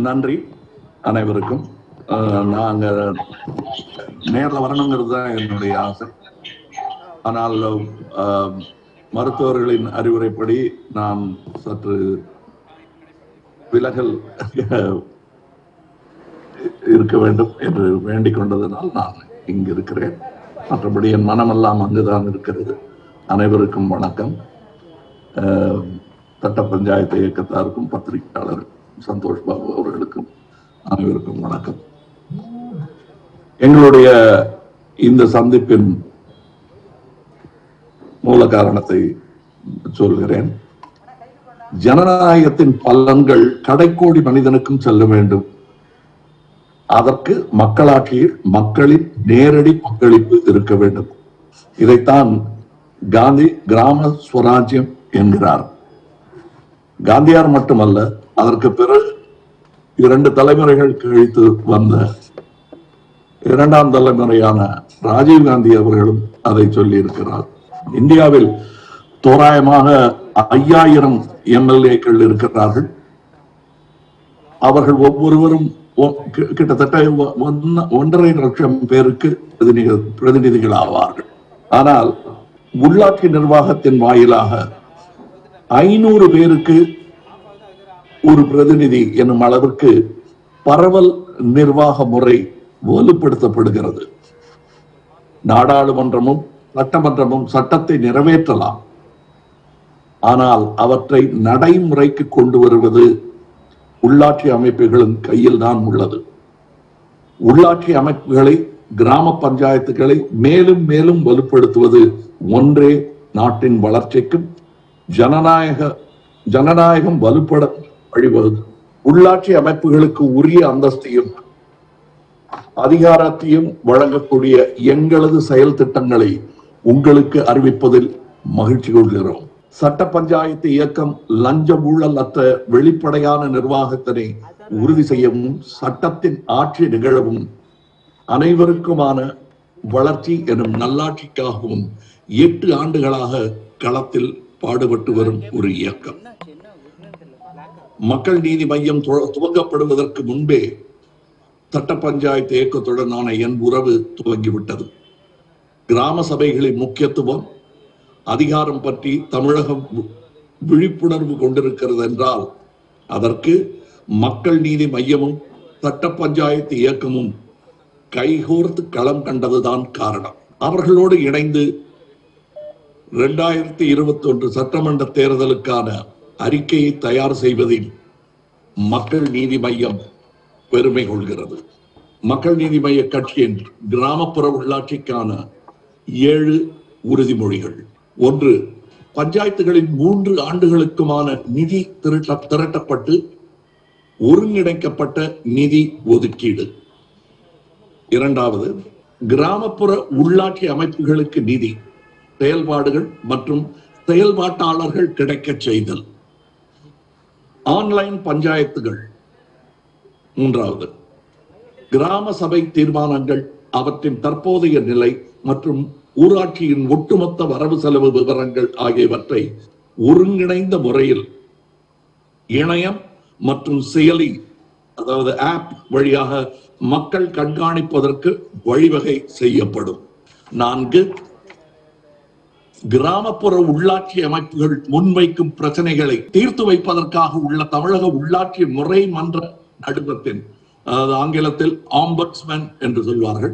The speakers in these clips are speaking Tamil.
நன்றி அனைவருக்கும். நாங்க நேர்ல வரணுங்கிறது தான் என்னுடைய ஆசை. ஆனால் மருத்துவர்களின் அறிவுரைப்படி நான் சற்று விலகல் இருக்க வேண்டும் என்று வேண்டிக் கொண்டதனால் நான் இங்கு இருக்கிறேன். மற்றபடி என் மனமெல்லாம் அங்குதான் இருக்கிறது. அனைவருக்கும் வணக்கம். சட்ட பஞ்சாயத்து இயக்கத்தாருக்கும் பத்திரிகையாளர் சந்தோஷ் பாபு அவர்களுக்கும் அனைவருக்கும் வணக்கம். எங்களுடைய இந்த சந்திப்பின் மூல காரணத்தை சொல்கிறேன். ஜனநாயகத்தின் பலன்கள் கடைக்கோடி மனிதனுக்கும் செல்ல வேண்டும். அதற்கு மக்களாட்சியில் மக்களின் நேரடி பங்களிப்பு இருக்க வேண்டும். இதைத்தான் காந்தி கிராம ஸ்வராஜ்யம் என்கிறார். காந்தியார் மட்டுமல்ல, அதற்கு பிறகு 2 தலைமுறைகள் கழித்து வந்த 2ஆம் தலைமுறையான ராஜீவ் காந்தி அவர்களும் அதை சொல்லி இருக்கிறார். இந்தியாவில் தோராயமாக 5000 எம்எல்ஏக்கள் இருக்கிறார்கள். அவர்கள் ஒவ்வொருவரும் கிட்டத்தட்ட 1.5 லட்சம் பேருக்கு பிரதிநிதிகள் ஆவார்கள். ஆனால் உள்ளாட்சி நிர்வாகத்தின் வாயிலாக 500 பேருக்கு ஒரு பிரதிநிதி என்னும் அளவிற்கு பரவல் நிர்வாக முறை வலுப்படுத்தப்படுகிறது. நாடாளுமன்றமும் சட்டமன்றமும் சட்டத்தை நிறைவேற்றலாம். ஆனால் அவற்றை நடைமுறைக்கு கொண்டு வருவது உள்ளாட்சி அமைப்புகளின் கையில் தான் உள்ளது. உள்ளாட்சி அமைப்புகளை, கிராம பஞ்சாயத்துகளை மேலும் மேலும் வலுப்படுத்துவது ஒன்றே நாட்டின் வளர்ச்சிக்கும் ஜனநாயகம் வலுப்பட வழிவகுக்கும். உள்ளாட்சி அமைப்புகளுக்கு உரிய அந்தஸ்தையும் அதிகாரத்தையும் வழங்கக்கூடிய எங்களது செயல் திட்டங்களை உங்களுக்கு அறிவிப்பதில் மகிழ்ச்சி கொள்கிறோம். சட்ட பஞ்சாயத்து இயக்கம் லஞ்ச ஊழல் அற்ற வெளிப்படையான நிர்வாகத்தினை உறுதி செய்யவும், சட்டத்தின் ஆட்சி நிகழவும், அனைவருக்குமான வளர்ச்சி எனும் நல்லாட்சிக்காகவும் 8 ஆண்டுகளாக களத்தில் பாடுபட்டு வரும் ஒரு இயக்கம். மக்கள் நீதி மையம் துவங்கப்படுவதற்கு முன்பே சட்ட பஞ்சாயத்து இயக்கத்துடனான என் உறவு துவங்கிவிட்டது. கிராம சபைகளின் முக்கியத்துவம், அதிகாரம் பற்றி தமிழகம் விழிப்புணர்வு கொண்டிருக்கிறது என்றால் அதற்கு மக்கள் நீதி மையமும் சட்ட பஞ்சாயத்து இயக்கமும் கைகோர்த்து களம் கண்டதுதான் காரணம். அவர்களோடு இணைந்து 2021 சட்டமன்ற தேர்தலுக்கான அறிக்கையை தயார் செய்வதில் மக்கள் நீதி மையம் பெருமை கொள்கிறது. மக்கள் நீதி மைய கட்சியின் கிராமப்புற உள்ளாட்சிக்கான 7 உறுதிமொழிகள். 1. பஞ்சாயத்துகளின் 3 ஆண்டுகளுக்குமான நிதி திரட்டப்பட்டு ஒருங்கிணைக்கப்பட்ட நிதி ஒதுக்கீடு. 2. கிராமப்புற உள்ளாட்சி அமைப்புகளுக்கு நிதி, செயல்பாடுகள் மற்றும் செயல்பாட்டாளர்கள் கிடைக்க செய்தல். ஆன்லைன் பஞ்சாயத்துகள். 3. கிராம சபை தீர்மானங்கள், அவற்றின் தற்போதைய நிலை மற்றும் ஊராட்சியின் ஒட்டுமொத்த வரவு செலவு விவரங்கள் ஆகியவற்றை ஒருங்கிணைந்த முறையில் இணையம் மற்றும் செயலி, அதாவது ஆப் வழியாக மக்கள் கண்காணிப்பதற்கு வழிவகை செய்யப்படும். 4. கிராமப்புற உள்ளாட்சி அமைப்புகள் முன்வைக்கும் பிரச்சனைகளை தீர்த்து வைப்பதற்காக உள்ள தமிழக உள்ளாட்சி முறை மன்ற நடுவத்தின், அதாவது ஆங்கிலத்தில் ஆம்பட்ஸ்மேன் என்று சொல்வார்கள்,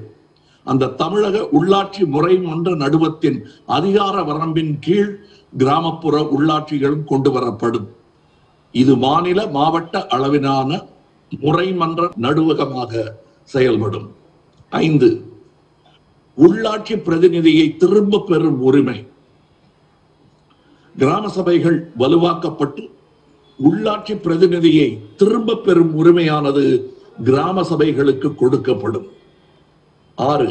அந்த தமிழக உள்ளாட்சி முறை மன்ற நடுவத்தின் அதிகார வரம்பின் கீழ் கிராமப்புற உள்ளாட்சிகளும் கொண்டு வரப்படும். இது மாநில மாவட்ட அளவிலான முறைமன்ற நடுவகமாக செயல்படும். 5. உள்ளாட்சி பிரதிநிதியை திரும்ப பெறும் உரிமை. கிராம சபைகள் வலுவாக்கப்பட்டு உள்ளாட்சி பிரதிநிதியை திரும்ப பெறும் உரிமையானது கிராம சபைகளுக்கு கொடுக்கப்படும். 6.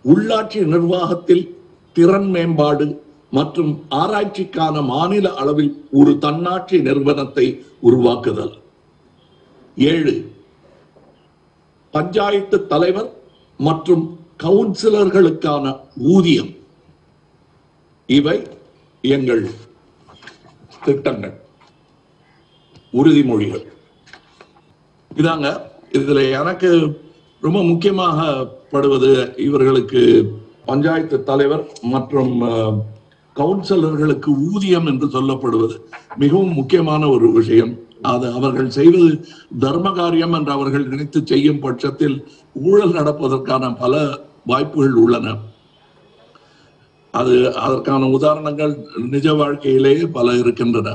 உள்ளாட்சி நிர்வாகத்தில் திறன் மேம்பாடு மற்றும் ஆராய்ச்சிக்கான மாநில அளவில் ஒரு தன்னாட்சி நிறுவனத்தை உருவாக்குதல். 7. பஞ்சாயத்து தலைவர் மற்றும் கவுன்சிலர்களுக்கான ஊதியம். இவை எங்கள் திட்டங்கள், உறுதிமொழிகள். இதாங்க இதுல எனக்கு ரொம்ப முக்கியமாக படுவது, இவர்களுக்கு பஞ்சாயத்து தலைவர் மற்றும் கவுன்சிலர்களுக்கு ஊதியம் என்று சொல்லப்படுவது மிகவும் முக்கியமான ஒரு விஷயம். அது அவர்கள் செய்வது தர்ம காரியம் என்று அவர்கள் நினைத்து செய்யும் பட்சத்தில் ஊழல் நடப்பதற்கான பல வாய்ப்புகள் உள்ளன. அதற்கான உதாரணங்கள் நிஜ வாழ்க்கையிலேயே பல இருக்கின்றன.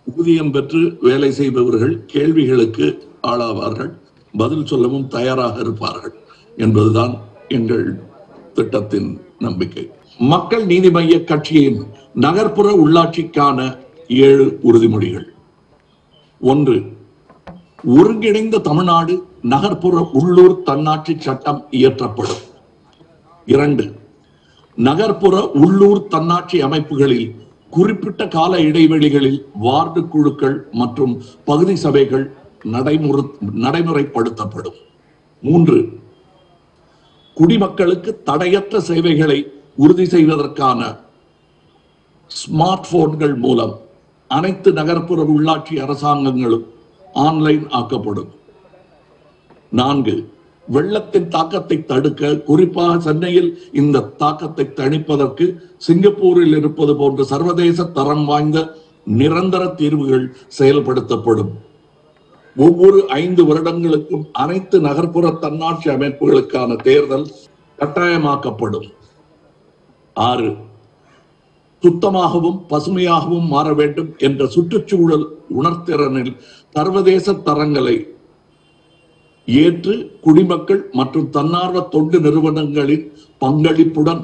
ஊதியம் பெற்று வேலை செய்பவர்கள் கேள்விகளுக்கு ஆளாவார்கள், பதில் சொல்லவும் தயாராக இருப்பார்கள் என்பதுதான் எங்கள் திட்டத்தின் நம்பிக்கை. மக்கள் நீதி மய்ய கட்சியின் நகர்ப்புற உள்ளாட்சிக்கான 7 உறுதிமொழிகள். 1. ஒருங்கிணைந்த தமிழ்நாடு நகர்ப்புற உள்ளூர் தன்னாட்சி சட்டம் இயற்றப்படும். 2. நகர்ப்புற உள்ளூர் தன்னாட்சி அமைப்புகளில் குறிப்பிட்ட கால இடைவெளிகளில் வார்டு குழுக்கள் மற்றும் பகுதி சபைகள் நடைமுறைப்படுத்தப்படும். 3. குடிமக்களுக்கு தடையற்ற சேவைகளை உறுதி செய்வதற்கான ஸ்மார்ட் போன்கள் மூலம் அனைத்து நகர்ப்புற உள்ளாட்சி அரசாங்கங்களும் ஆன்லைன் ஆக்கப்படும். 4. வெள்ளத்தின் தாக்கத்தை தடுக்க, குறிப்பாக சென்னையில் இந்த தாக்கத்தை தணிப்பதற்கு சிங்கப்பூரில் இருப்பது போன்ற சர்வதேச தரம் வாய்ந்த நிரந்தர தீர்வுகள் செயல்படுத்தப்படும். ஒவ்வொரு 5 வருடங்களுக்கும் அனைத்து நகர்ப்புற தன்னாட்சி அமைப்புகளுக்கான தேர்தல் கட்டாயமாக்கப்படும். 6. சுத்தமாகவும் பசுமையாகவும் மாற வேண்டும் என்ற சுற்றுச்சூழல் உணர்திறனில் சர்வதேச தரங்களை ஏற்று குடிமக்கள் மற்றும் தன்னார்வ தொண்டு நிறுவனங்களின் பங்களிப்புடன்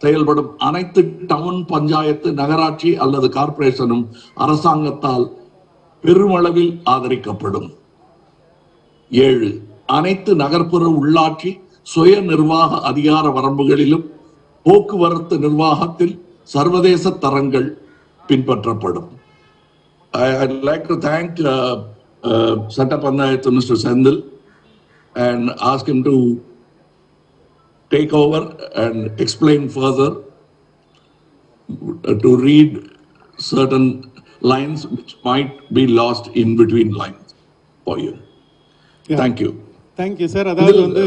செயல்படும் அனைத்து டவுன், பஞ்சாயத்து, நகராட்சி அல்லது கார்ப்பரேஷனும் அரசாங்கத்தால் பெருமளவில் ஆதரிக்கப்படும். 7. அனைத்து நகர்ப்புற உள்ளாட்சி சுய நிர்வாக அதிகார வரம்புகளிலும் போக்குவரத்து நிர்வாகத்தில் சர்வதேச தரங்கள் பின்பற்றப்படும். I'd like to thank Satta Panchayathu Mr. Sendil and ask him to take over and explain further, to read certain lines which might be lost in between lines for you. Yeah. Thank you. Thank you, sir. அதாவது வந்து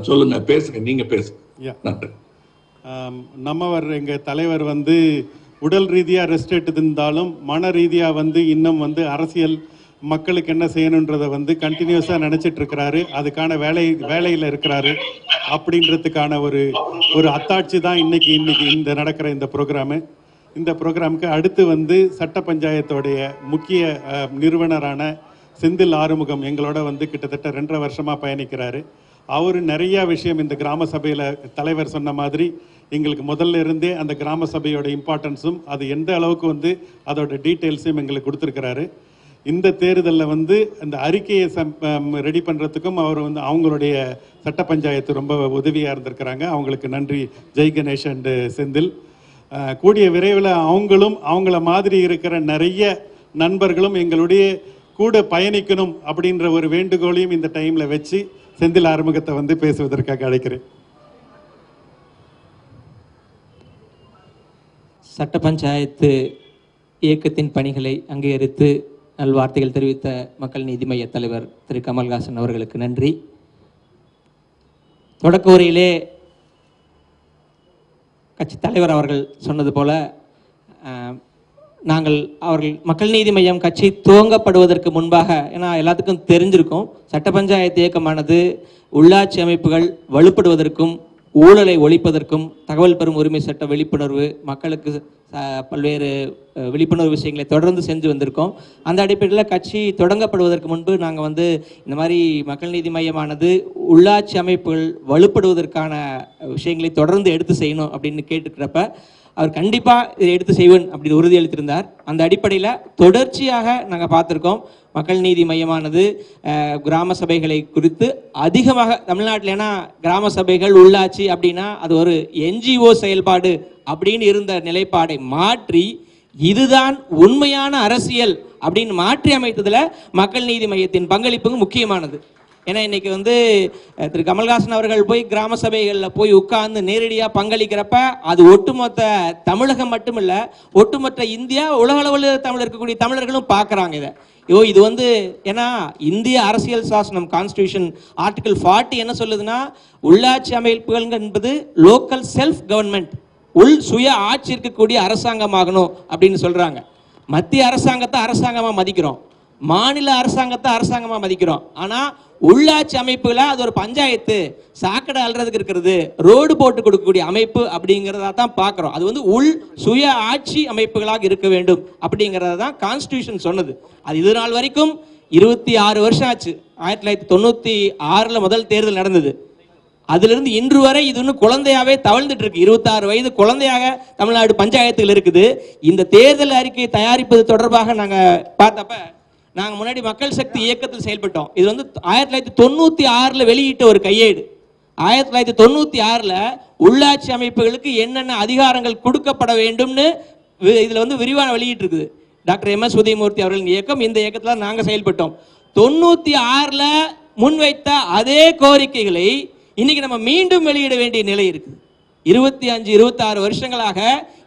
சொல்லுங்க, பேசுங்க, நீங்க பேசுங்க. நன்றி. நம்மவர் எங்க தலைவர் வந்து உடல் ரீதியா ரெஸ்ட் எடுத்து இருந்தாலும் மன ரீதியா வந்து இன்னும் வந்து அரசியல் மக்களுக்கு என்ன செய்யணுன்றதை வந்து கண்டினியூஸா நினைச்சிட்டு இருக்கிறாரு. அதுக்கான வேலையில இருக்கிறாரு அப்படின்றதுக்கான ஒரு அத்தாட்சி தான் இன்னைக்கு இந்த நடக்கிற இந்த ப்ரோக்ராமு. இந்த ப்ரோக்ராமுக்கு அடுத்து வந்து சட்ட பஞ்சாயத்தோடைய முக்கிய நிறுவனரான செந்தில் ஆறுமுகம் எங்களோட வந்து கிட்டத்தட்ட 2.5 வருஷமா பயணிக்கிறாரு. அவர் நிறைய விஷயம் இந்த கிராம சபையில் தலைவர் சொன்ன மாதிரி எங்களுக்கு முதல்ல இருந்தே அந்த கிராம சபையோட இம்பார்ட்டன்ஸும் அது எந்த அளவுக்கு வந்து அதோட டீட்டெயில்ஸையும் எங்களுக்கு கொடுத்துருக்கிறாரு. இந்த தேர்தலில் வந்து அந்த அறிக்கையை ரெடி பண்ணுறதுக்கும் அவர் வந்து அவங்களுடைய சட்ட பஞ்சாயத்து ரொம்ப உதவியாக இருந்திருக்கிறாங்க. அவங்களுக்கு நன்றி. ஜெய் கணேஷ் அண்டு செந்தில். கூடிய விரைவில் அவங்கள மாதிரி இருக்கிற நிறைய நண்பர்களும் எங்களுடைய கூட பயணிக்கணும் அப்படின்ற ஒரு வேண்டுகோளையும் இந்த டைமில் வச்சு செந்தில் ஆறுமுகத்தை வந்து பேசுவதற்காக அழைக்கிறேன். சட்ட பஞ்சாயத்து இயக்கத்தின் பணிகளை அங்கீகரித்து நல்வார்த்தைகள் தெரிவித்த மக்கள் நீதி மய்ய தலைவர் திரு கமல்ஹாசன் அவர்களுக்கு நன்றி. தொடக்க உரையிலே கட்சி தலைவர் அவர்கள் சொன்னது போல அவர்கள் மக்கள் நீதி மையம் கட்சி துவங்கப்படுவதற்கு முன்பாக, ஏன்னா எல்லாத்துக்கும் தெரிஞ்சிருக்கும், சட்ட பஞ்சாயத்து இயக்கமானது உள்ளாட்சி அமைப்புகள் வலுப்படுவதற்கும் ஊழலை ஒழிப்பதற்கும் தகவல் பெறும் உரிமை சட்ட விழிப்புணர்வு, மக்களுக்கு பல்வேறு விழிப்புணர்வு விஷயங்களை தொடர்ந்து செஞ்சு வந்திருக்கோம். அந்த அடிப்படையில் கட்சி தொடங்கப்படுவதற்கு முன்பு நாங்கள் வந்து இந்த மாதிரி மக்கள் நீதி மையமானது உள்ளாட்சி அமைப்புகள் வலுப்படுவதற்கான விஷயங்களை தொடர்ந்து எடுத்து செய்யணும் அப்படின்னு கேட்டுக்கிறப்ப அவர் கண்டிப்பாக இதை எடுத்து செய்வேன் அப்படின்னு உறுதியளித்திருந்தார். அந்த அடிப்படையில் தொடர்ச்சியாக நாங்கள் பார்த்துருக்கோம். மக்கள் நீதி மையமானது கிராம சபைகளை குறித்து அதிகமாக தமிழ்நாட்டில், ஏன்னா கிராம சபைகள் உள்ளாட்சி அப்படின்னா அது ஒரு என்ஜிஓ செயல்பாடு அப்படின்னு இருந்த நிலைப்பாடை மாற்றி இதுதான் உண்மையான அரசியல் அப்படின்னு மாற்றி அமைத்ததில் மக்கள் நீதி மையத்தின் பங்களிப்பு முக்கியமானது. ஏன்னா இன்னைக்கு வந்து திரு கமல்ஹாசன் அவர்கள் போய் கிராம சபைகளில் போய் உட்கார்ந்து நேரடியாக பங்களிக்கிறப்ப அது ஒட்டுமொத்த தமிழகம் மட்டுமில்ல, ஒட்டுமொத்த இந்தியா, உலகளவில் இருக்கக்கூடிய தமிழர்களும் பார்க்குறாங்க. இது வந்து ஏன்னா இந்திய அரசியல் சாசனம் கான்ஸ்டியூஷன் ஆர்டிகல் 40 என்ன சொல்லுதுன்னா, உள்ளாட்சி அமைப்புகள் என்பது லோக்கல் செல்ஃப் கவர்மெண்ட், உள் சுய ஆட்சி இருக்கக்கூடிய அரசாங்கமாகணும் அப்படின்னு சொல்றாங்க. மத்திய அரசாங்கத்தை அரசாங்கமா மதிக்கிறோம், மாநில அரசாங்கத்தை அரசாங்கமா மதிக்கிறோம். ஆனா உள்ளாட்சி அமைப்புகளை அது ஒரு பஞ்சாயத்து, சாக்கடை அல்றதுக்கு இருக்கிறது, ரோடு போட்டு கொடுக்கக்கூடிய அமைப்பு அப்படிங்கிறத தான் பார்க்குறோம். அது வந்து உள் சுய ஆட்சி அமைப்புகளாக இருக்க வேண்டும் அப்படிங்கிறத தான் கான்ஸ்டியூஷன் சொன்னது. அது இது நாள் வரைக்கும் 26 வருஷம் ஆச்சு. 1996 முதல் தேர்தல் நடந்தது. அதிலிருந்து இன்று வரை இது இன்னும் குழந்தையாவே தவழ்ந்துட்டு இருக்கு. 26 வயது குழந்தையாக தமிழ்நாடு பஞ்சாயத்துகள் இருக்குது. இந்த தேர்தல் அறிக்கையை தயாரிப்பது தொடர்பாக நாங்கள் பார்த்தப்ப, நாங்கள் முன்னாடி மக்கள் சக்தி இயக்கத்தில் செயல்பட்டோம். இது வந்து 1996 வெளியிட்ட ஒரு கையேடு. 1996 உள்ளாட்சி அமைப்புகளுக்கு என்னென்ன அதிகாரங்கள் கொடுக்கப்பட வேண்டும்னு இதில் வந்து விரிவான வெளியிட்டு இருக்குது. டாக்டர் MS உதயமூர்த்தி அவர்களின் இயக்கம், இந்த இயக்கத்தில் நாங்கள் செயல்பட்டோம். 96 முன்வைத்த அதே கோரிக்கைகளை இன்னைக்கு நம்ம மீண்டும் வெளியிட வேண்டிய நிலை இருக்குது. 25-26 வருஷங்களாக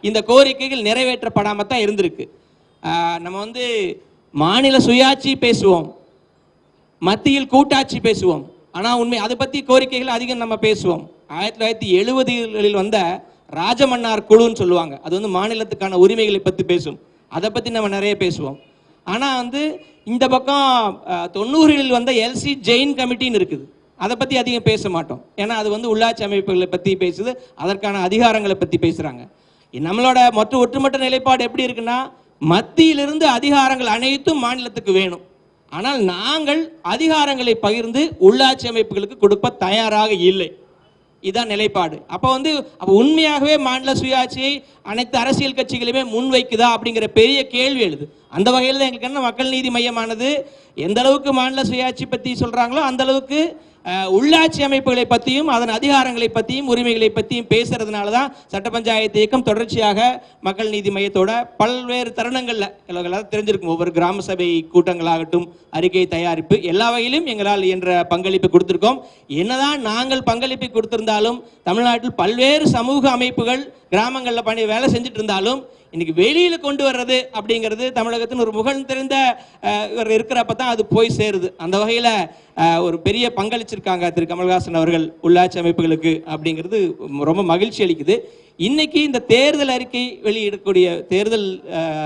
இந்த கோரிக்கைகள் நிறைவேற்றப்படாம தான் இருந்திருக்கு. நம்ம வந்து மாநில சுயாட்சி பேசுவோம், மத்தியில் கூட்டாட்சி பேசுவோம், ஆனால் உண்மை அதை பற்றி கோரிக்கைகள் அதிகம் நம்ம பேசுவோம். 1970களில் வந்த ராஜமன்னார் குழுன்னு சொல்லுவாங்க, அது வந்து மாநிலத்துக்கான உரிமைகளை பற்றி பேசும், அதை பற்றி நம்ம நிறைய பேசுவோம். ஆனால் வந்து இந்த பக்கம் 90களில் வந்த LC ஜெயின் கமிட்டின்னு இருக்குது, அதை பற்றி அதிகம் பேச மாட்டோம். ஏன்னா அது வந்து உள்ளாட்சி அமைப்புகளை பற்றி பேசுது, அதற்கான அதிகாரங்களை பற்றி பேசுகிறாங்க. நம்மளோட ஒட்டுமொத்த நிலைப்பாடு எப்படி இருக்குன்னா, மத்தியிலிருந்து அதிகாரங்கள் அனைத்தும் மாநிலத்துக்கு வேணும், ஆனால் நாங்கள் அதிகாரங்களை பகிர்ந்து உள்ளாட்சி அமைப்புகளுக்கு கொடுப்ப தயாராக இல்லை. இதுதான் நிலைப்பாடு. அப்போ உண்மையாகவே மாநில சுயாட்சியை அனைத்து அரசியல் கட்சிகளுமே முன்வைக்குதா அப்படிங்கிற பெரிய கேள்வி எழுது. அந்த வகையில் தான் எங்களுக்கு என்ன மக்கள் நீதி மையமானது எந்த அளவுக்கு மாநில சுயாட்சி பற்றி சொல்கிறாங்களோ அந்த அளவுக்கு உள்ளாட்சி அமைப்புகளை பற்றியும் அதன் அதிகாரங்களை பற்றியும் உரிமைகளை பற்றியும் பேசுறதுனால தான் சட்ட பஞ்சாயத்து இயக்கம் தொடர்ச்சியாக மக்கள் நீதி மையத்தோட பல்வேறு தருணங்களில் எல்லாரும் தெரிஞ்சிருக்கும், ஒவ்வொரு கிராம சபை கூட்டங்களாகட்டும், அறிக்கை தயாரிப்பு, எல்லா வகையிலும் எங்களால் என்ற பங்களிப்பு கொடுத்துருக்கோம். என்னதான் நாங்கள் பங்களிப்பை கொடுத்திருந்தாலும் தமிழ்நாட்டில் பல்வேறு சமூக அமைப்புகள் கிராமங்களில் வேலை செஞ்சுட்டு இருந்தாலும் இன்னைக்கு வெளியில கொண்டு வர்றது அப்படிங்கிறது தமிழகத்தின் ஒரு முகன் தெரிந்த இருக்கிறப்ப தான் அது போய் சேருது. அந்த வகையில ஒரு பெரிய பங்களிச்சிருக்காங்க திரு கமல்ஹாசன் அவர்கள் உள்ளாட்சி அமைப்புகளுக்கு அப்படிங்கிறது ரொம்ப மகிழ்ச்சி அளிக்குது. இன்னைக்கு இந்த தேர்தல் அறிக்கை வெளியிடக்கூடிய தேர்தல்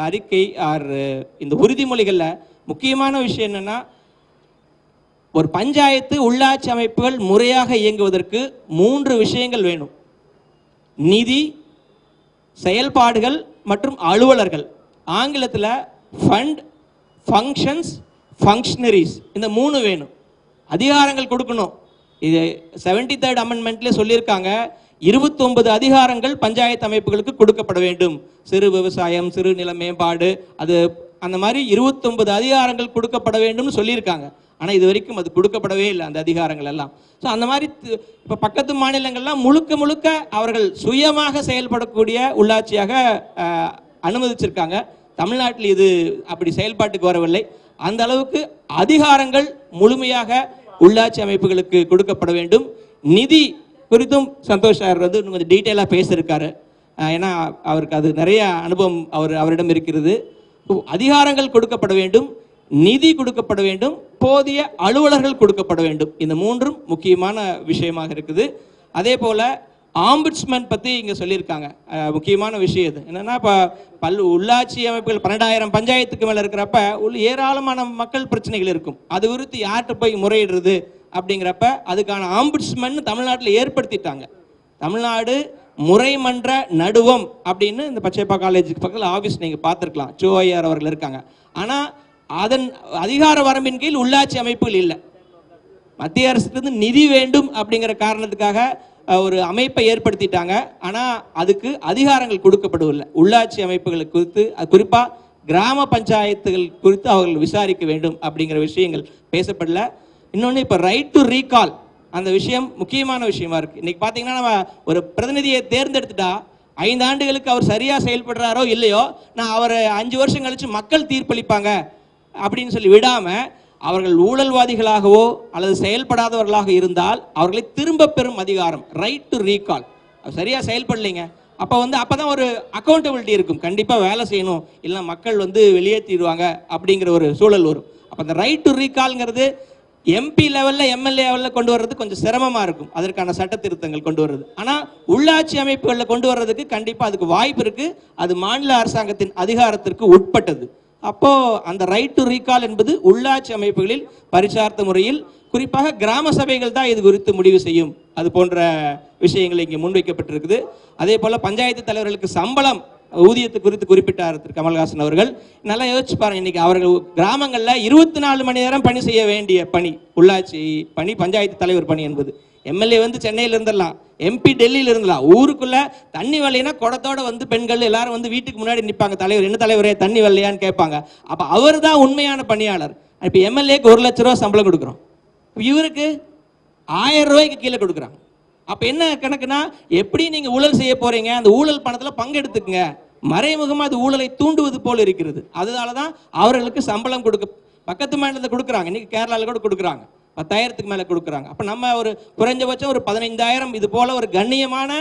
அறிக்கை இந்த உறுதிமொழிகள்ல முக்கியமான விஷயம் என்னன்னா, ஒரு பஞ்சாயத்து உள்ளாட்சி அமைப்புகள் முறையாக இயங்குவதற்கு 3 விஷயங்கள் வேணும்: நிதி, செயல்பாடுகள் மற்றும் அலுவலர்கள். ஆங்கிலத்தில் ஃபண்ட், ஃபங்க்ஷன்ஸ், ஃபங்க்ஷனரிஸ், இந்த 3 வேணும். அதிகாரங்கள் கொடுக்கணும். இது 73rd அமெண்ட்மெண்ட்ல சொல்லியிருக்காங்க, 29 அதிகாரங்கள் பஞ்சாயத்து அமைப்புகளுக்கு கொடுக்கப்பட வேண்டும். சிறு விவசாயம், சிறு நில மேம்பாடு, அது அந்த மாதிரி 29 அதிகாரங்கள் கொடுக்கப்பட வேண்டும்னு சொல்லியிருக்காங்க. ஆனால் இது வரைக்கும் அது கொடுக்கப்படவே இல்லை அந்த அதிகாரங்கள் எல்லாம். ஸோ அந்த மாதிரி இப்போ பக்கத்து மாநிலங்கள்லாம் முழுக்க அவர்கள் சுயமாக செயல்படக்கூடிய உள்ளாட்சியாக அனுமதிச்சிருக்காங்க. தமிழ்நாட்டில் இது அப்படி செயல்பாட்டுக்கு வரவில்லை. அந்த அளவுக்கு அதிகாரங்கள் முழுமையாக உள்ளாட்சி அமைப்புகளுக்கு கொடுக்கப்பட வேண்டும். நிதி குறித்தும் சந்தோஷ் சார் இன்னும் கொஞ்சம் டீட்டெயிலாக பேசியிருக்காரு. ஏன்னா அவருக்கு அது நிறைய அனுபவம் அவரிடம் இருக்கிறது. அதிகாரங்கள் கொடுக்கப்பட வேண்டும், நிதி கொடுக்கப்பட வேண்டும், போதிய அலுவலர்கள் கொடுக்கப்பட வேண்டும். இந்த 3ம் முக்கியமான விஷயமாக இருக்குது. அதே போல ஆம்புட்ஸ்மேன் பற்றி இங்கே சொல்லியிருக்காங்க. முக்கியமான விஷயம் இது என்னன்னா, இப்போ உள்ளாட்சி அமைப்புகள் 12,000 பஞ்சாயத்துக்கு மேலே இருக்கிறப்ப ஏராளமான மக்கள் பிரச்சனைகள் இருக்கும். அது குறித்து யார்கிட்ட போய் முறையிடுறது அப்படிங்கிறப்ப அதுக்கான ஆம்புட்ஸ்மேன் தமிழ்நாட்டில் ஏற்படுத்திட்டாங்க. தமிழ்நாடு முறைமன்ற நடுவம் அப்படின்னு இந்த பச்சைப்பா காலேஜுக்கு பக்கத்தில் ஆஃபீஸ் நீங்கள் பார்த்துருக்கலாம், சோஐஆர் அவர்கள் இருக்காங்க. ஆனால் அதன் அதிகார வரம்பின் கீழ் உள்ளாட்சி அமைப்புகள் இல்லை. மத்திய அரசுக்கு நிதி வேண்டும் அப்படிங்கிற காரணத்துக்காக ஒரு அமைப்பை ஏற்படுத்திட்டாங்க. ஆனால் அதுக்கு அதிகாரங்கள் கொடுக்கப்படவில்லை. உள்ளாட்சி அமைப்புகள் குறித்து, குறிப்பாக கிராம பஞ்சாயத்துகள் குறித்து அவர்கள் விசாரிக்க வேண்டும் அப்படிங்கிற விஷயங்கள் பேசப்படல. இன்னொன்று, இப்போ ரைட் டு ரீகால் அந்த விஷயம் முக்கியமான விஷயமா இருக்கு. இன்னைக்கு பார்த்தீங்கன்னா, நம்ம ஒரு பிரதிநிதியை தேர்ந்தெடுத்துட்டா 5 ஆண்டுகளுக்கு அவர் சரியாக செயல்படுறாரோ இல்லையோ, நான் அவரை 5 வருஷம் கழிச்சு மக்கள் தீர்ப்பளிப்பாங்க அப்படின்னு சொல்லி விடாம, அவர்கள் ஊழல்வாதிகளாகவோ அல்லது செயல்படாதவர்களாக இருந்தால் அவர்களை திரும்ப பெறும் அதிகாரம், ரைட் டு ரீகால். சரியா செயல்படலைங்க, அப்போ வந்து அப்பதான் ஒரு அக்கௌண்டபிலிட்டி இருக்கும். கண்டிப்பா வேலை செய்யணும், இல்லை மக்கள் வந்து வெளியேற்றிடுவாங்க அப்படிங்கிற ஒரு சூழல் வரும். அப்போ அந்த ரைட் டு ரீகால்ங்கிறது எம்பி லெவலில் எம்எல்ஏ லெவலில் கொண்டு வர்றது கொஞ்சம் சிரமமாக இருக்கும், அதற்கான சட்ட திருத்தங்கள் கொண்டு வர்றது. ஆனால் உள்ளாட்சி அமைப்புகளில் கொண்டு வர்றதுக்கு கண்டிப்பாக அதுக்கு வாய்ப்பு இருக்குது. அது மாநில அரசாங்கத்தின் அதிகாரத்திற்கு உட்பட்டது. அப்போ அந்த ரைட் டு ரீகால் என்பது உள்ளாட்சி அமைப்புகளில் பரிசார்த்த முறையில், குறிப்பாக கிராம சபைகள் தான் இது குறித்து முடிவு செய்யும். அது போன்ற விஷயங்கள் இங்கே முன்வைக்கப்பட்டிருக்குது. அதே போல் பஞ்சாயத்து தலைவர்களுக்கு சம்பளம், ஊதியத்தை குறித்து குறிப்பிட்டார் திரு கமல்ஹாசன் அவர்கள். நல்லா யோசிச்சு பாருங்க, இன்னைக்கு அவர்கள் கிராமங்களில் 24 மணி நேரம் பணி செய்ய வேண்டிய பணி உள்ளாட்சி பணி, பஞ்சாயத்து தலைவர் பணி என்பது. எம்எல்ஏ வந்து சென்னையில் இருந்துடலாம், எம்பி டெல்லியில் இருந்தலாம், ஊருக்குள்ள தண்ணி வரலைன்னா குடத்தோட வந்து பெண்கள் எல்லாரும் வந்து வீட்டுக்கு முன்னாடி நிற்பாங்க, தலைவர் என்ன தலைவரே தண்ணி வரலையான்னு கேட்பாங்க. அப்போ அவர் தான் உண்மையான பணியாளர். இப்போ எம்எல்ஏக்கு 1 லட்ச ரூபா சம்பளம் கொடுக்குறோம், இவருக்கு 1000 ரூபாய்க்கு கீழே கொடுக்குறாங்க. அப்போ என்ன கணக்குனா, எப்படி நீங்கள் ஊழல் செய்ய போறீங்க, அந்த ஊழல் பணத்தில் பங்கெடுத்துக்குங்க. மறைமுகமாக அது ஊழலை தூண்டுவது போல் இருக்கிறது. அதனால தான் அவர்களுக்கு சம்பளம் கொடுக்க பக்கத்து மாநிலத்தை கொடுக்குறாங்க. இன்னைக்கு கேரளாவில் கூட கொடுக்குறாங்க, 10,000க்கு மேலே கொடுக்குறாங்க. அப்போ நம்ம ஒரு குறைஞ்சபட்சம் ஒரு 15,000 இது போல ஒரு கண்ணியமான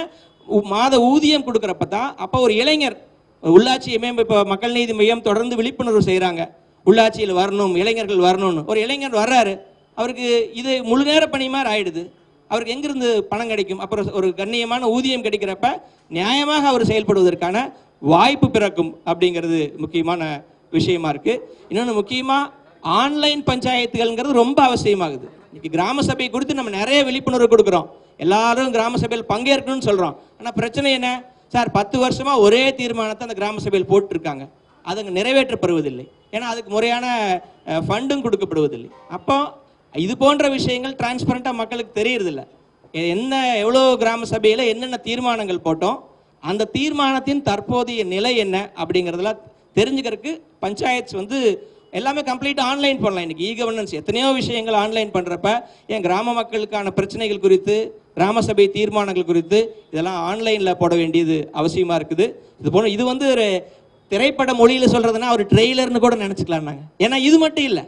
மாத ஊதியம் கொடுக்குறப்ப தான் அப்போ ஒரு இளைஞர் உள்ளாட்சி இப்போ மக்கள் நீதி மையம் தொடர்ந்து விழிப்புணர்வு செய்கிறாங்க, உள்ளாட்சியில் வரணும், இளைஞர்கள் வரணும்னு. ஒரு இளைஞர் வர்றாரு, அவருக்கு இது முழு நேர பணி மாதிரி ஆயிடுது, அவருக்கு எங்கிருந்து பணம் கிடைக்கும்? அப்புறம் ஒரு கண்ணியமான ஊதியம் கிடைக்கிறப்ப நியாயமாக அவர் செயல்படுவதற்கான வாய்ப்பு பிறக்கும் அப்படிங்கிறது முக்கியமான விஷயமா இருக்கு. இன்னொன்று முக்கியமாக ஆன்லைன் பஞ்சாயத்துகள்ங்கிறது ரொம்ப அவசியமாகுது. இன்னைக்கு கிராம சபை குறித்து நம்ம நிறைய விழிப்புணர்வு கொடுக்குறோம், எல்லாரும் கிராம சபையில் பங்கேற்கணும்னு சொல்கிறோம். ஆனால் பிரச்சனை என்ன சார், 10 வருஷமாக ஒரே தீர்மானத்தை அந்த கிராம சபையில் போட்டுருக்காங்க, அது அங்கே நிறைவேற்றப்படுவதில்லை. ஏன்னா அதுக்கு முறையான ஃபண்டும் கொடுக்கப்படுவதில்லை. அப்போ இது போன்ற விஷயங்கள் டிரான்ஸ்பரண்டாக மக்களுக்கு தெரியறதில்ல. என்ன எவ்வளோ கிராம சபையில் என்னென்ன தீர்மானங்கள் போட்டோம், அந்த தீர்மானத்தின் தற்போதைய நிலை என்ன அப்படிங்கிறதெல்லாம் தெரிஞ்சுக்கிறதுக்கு பஞ்சாயத்து வந்து எல்லாமே கம்ப்ளீட்டாக ஆன்லைன் பண்ணலாம். இன்றைக்கி கவர்னன்ஸ் எத்தனையோ விஷயங்கள் ஆன்லைன் பண்ணுறப்ப என் கிராம மக்களுக்கான பிரச்சனைகள் குறித்து, கிராம சபை தீர்மானங்கள் குறித்து இதெல்லாம் ஆன்லைனில் போட வேண்டியது அவசியமாக இருக்குது. இது போல இது வந்து ஒரு திரைப்பட மொழியில் சொல்கிறதுனா ஒரு ட்ரெய்லர்னு கூட நினச்சிக்கலாம் நாங்கள். ஏன்னா இது மட்டும் இல்லை,